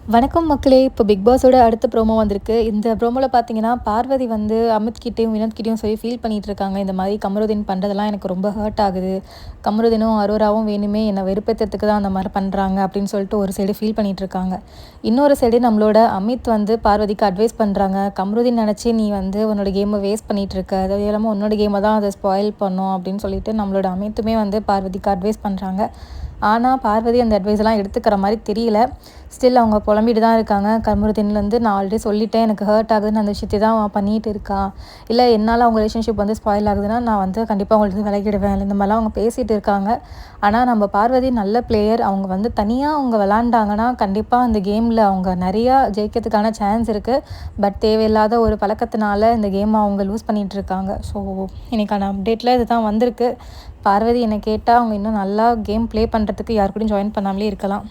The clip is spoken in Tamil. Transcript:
வணக்கம் மக்களே! இப்போ பிக் பாஸோட அடுத்த ப்ரோமோ வந்திருக்கு. இந்த ப்ரோமோல பார்த்தீங்கன்னா, பார்வதி வந்து அமித் கிட்டயும், வினோத் கிட்டயும் சொல்லி ஃபீல் பண்ணிட்டு இருக்காங்க. இந்த மாரி கமருதீன் பண்றதெல்லாம் எனக்கு ரொம்ப ஹர்ட் ஆகுது. கமருதீனும், அரோராவும் வேணுமே என்ன வெறுப்பேத்துறதுக்கு தான் அந்த மாரி பண்றாங்க அப்படின்னு சொல்லிட்டு ஒரு சைடு ஃபீல் பண்ணிட்டு இருக்காங்க. இன்னொரு சைடு நம்மளோட அமித் வந்து பார்வதிக்கு அட்வைஸ் பண்றாங்க. கமருதீன் நெனச்சு நீ வந்து உன்னோட கேம வேஸ்ட் பண்ணிட்டு இருக்க. அது இல்லாம உன்னோட கேம தான் அத ஸ்பாயில் பண்ணும் அப்படின்னு சொல்லிட்டு நம்மளோட அமித்துமே வந்து பார்வதிக்கு அட்வைஸ் பண்றாங்க. ஆனா, பார்வதி அந்த அட்வைஸ்லாம் எடுத்துக்கிற மாரி தெரியல. ஸ்டில் அவங்க புலம்பிட்டு தான் இருக்காங்க. கமருதீன்லேருந்து நான் ஆல்ரெடி சொல்லிட்டேன். எனக்கு ஹர்ட் ஆகுதுன்னு அந்த விஷயத்த தான் அவன் பண்ணிட்டு இருக்கா. இல்ல என்னால அவங்க ரிலேஷன்ஷிப் வந்து ஸ்பாயில் ஆகுதுன்னா, நான் வந்து கண்டிப்பா அவங்கள்ட்ட விலகிடுவேன். இந்த மாரிலாம் அவங்க பேசிட்டு இருக்காங்க. ஆனா, நம்ம பார்வதி நல்ல பிளேயர். அவங்க வந்து தனியா அவங்க விளாண்டாங்கன்னா, கண்டிப்பா அந்த கேம்ல அவங்க நெறையா ஜெயிக்கிறதுக்கான சான்ஸ் இருக்கு. பட் தேவையில்லாத ஒரு பழக்கத்தினால இந்த கேம அவங்க லூஸ் பண்ணிட்டு இருக்காங்க. ஸோ, இன்னைக்கான அப்டேட்ல இதுதான் வந்திருக்கு. பார்வதி என்ன கேட்டா, அவங்க இன்னும் நல்லா கேம் ப்ளே பண்ணுறதுக்கு யார் கூடயும் ஜாயின் பண்ணாமலே இருக்கலாம்.